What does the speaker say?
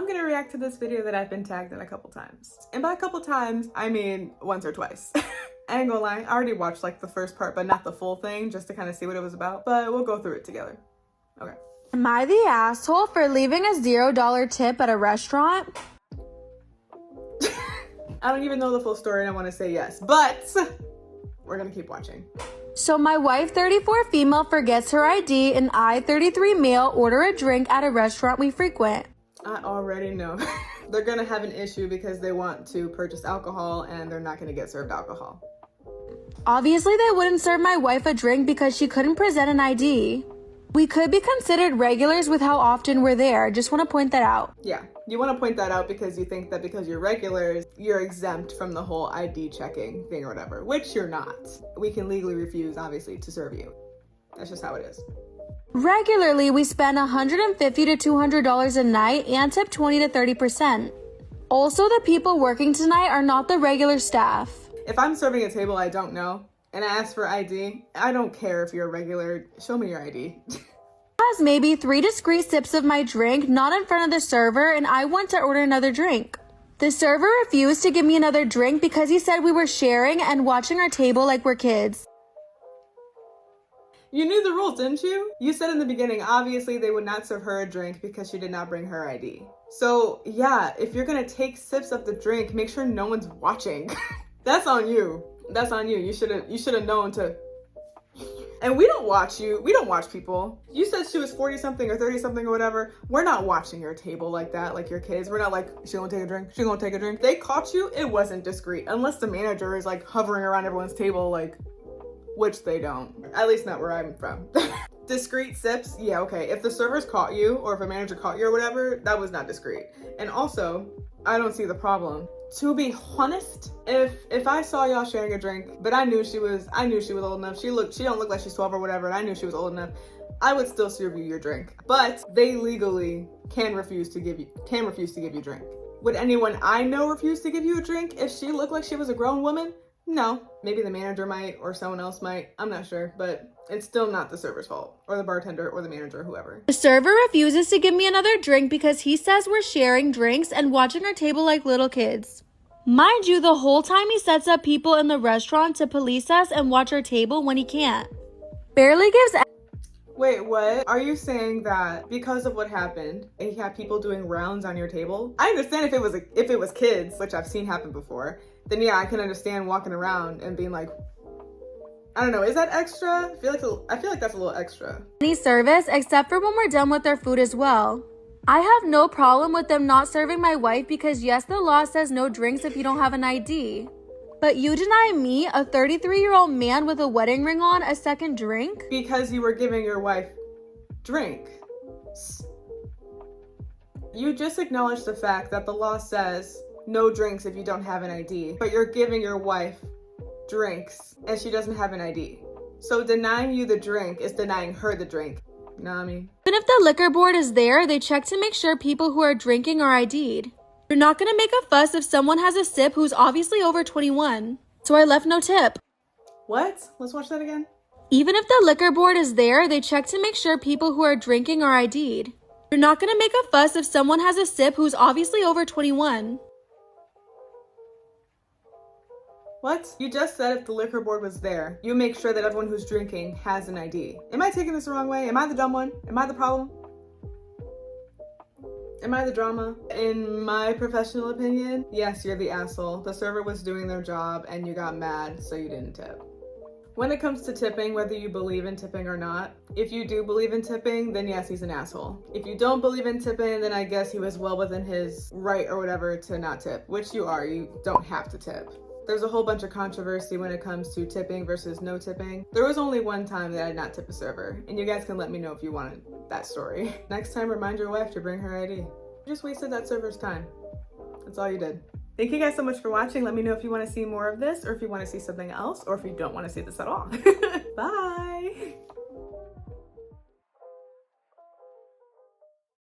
I'm gonna react to this video that I've been tagged in a couple times. And by a couple times, I mean once or twice. I ain't gonna lie, I already watched like the first part, but not the full thing, just to kind of see what it was about. But we'll go through it together. Okay. Am I the asshole for leaving a $0 tip at a restaurant? I don't even know the full story and I want to say yes, but we're gonna keep watching. So my wife, 34 female, forgets her ID and I, 33 male, order a drink at a restaurant we frequent. I already know. They're gonna have an issue because they want to purchase alcohol and they're not gonna get served alcohol. Obviously they wouldn't serve my wife a drink because she couldn't present an ID. We could be considered regulars with how often we're there. Just want to point that out. Yeah, you want to point that out because you think that because you're regulars, you're exempt from the whole ID checking thing or whatever, which you're not. We can legally refuse, obviously, to serve you. That's just how it is. Regularly, we spend $150 to $200 a night and tip 20 to 30%. Also, the people working tonight are not the regular staff. If I'm serving a table I don't know, and I ask for ID, I don't care if you're a regular, show me your ID. Has maybe 3 discreet sips of my drink, not in front of the server, and I went to order another drink. The server refused to give me another drink because he said we were sharing and watching our table like we're kids. You knew the rules, didn't you? You said in the beginning, obviously they would not serve her a drink because she did not bring her ID. So yeah, if you're gonna take sips of the drink, make sure no one's watching. That's on you. That's on you. You should have known to. And we don't watch you. We don't watch people. You said she was 40 something or 30 something or whatever. We're not watching your table like that, like your kids. We're not like, she gonna take a drink? She gonna take a drink? They caught you, it wasn't discreet. Unless the manager is like hovering around everyone's table, like, which they don't. At least not where I'm from. Discreet sips, yeah, okay. If the servers caught you or if a manager caught you or whatever, that was not discreet. And also, I don't see the problem. To be honest, if I saw y'all sharing a drink, but I knew she was old enough. She don't look like she's 12 or whatever, and I knew she was old enough, I would still serve you your drink. But they legally can refuse to give you drink. Would anyone I know refuse to give you a drink if she looked like she was a grown woman? No. Maybe the manager might or someone else might. I'm not sure, but it's still not the server's fault or the bartender or the manager or whoever. The server refuses to give me another drink because he says we're sharing drinks and watching our table like little kids. Mind you, the whole time he sets up people in the restaurant to police us and watch our table when he can't. Barely gives. Wait, what? Are you saying that because of what happened, he had people doing rounds on your table? I understand if it was kids, which I've seen happen before, then yeah, I can understand walking around and being like, I don't know, is that extra? I feel like that's a little extra. Any service except for when we're done with our food as well. I have no problem with them not serving my wife because yes, the law says no drinks if you don't have an ID. But you deny me, a 33-year-old man with a wedding ring on, a second drink? Because you were giving your wife drink. You just acknowledged the fact that the law says no drinks if you don't have an ID, but you're giving your wife drinks and she doesn't have an ID. So denying you the drink is denying her the drink. You know what I mean? Even if the liquor board is there, they check to make sure people who are drinking are ID'd. You're not gonna make a fuss if someone has a sip who's obviously over 21. So I left no tip. What? Let's watch that again. Even if the liquor board is there, they check to make sure people who are drinking are ID'd. You're not gonna make a fuss if someone has a sip who's obviously over 21. What? You just said if the liquor board was there, you make sure that everyone who's drinking has an ID. Am I taking this the wrong way? Am I the dumb one? Am I the problem? Am I the drama? In my professional opinion, yes, you're the asshole. The server was doing their job and you got mad, so you didn't tip. When it comes to tipping, whether you believe in tipping or not, if you do believe in tipping, then yes, he's an asshole. If you don't believe in tipping, then I guess he was well within his right or whatever to not tip, which you are. You don't have to tip. There's a whole bunch of controversy when it comes to tipping versus no tipping. There was only one time that I did not tip a server, and you guys can let me know if you wanted that story. Next time, remind your wife to bring her ID. You just wasted that server's time. That's all you did. Thank you guys so much for watching. Let me know if you want to see more of this, or if you want to see something else, or if you don't want to see this at all. Bye!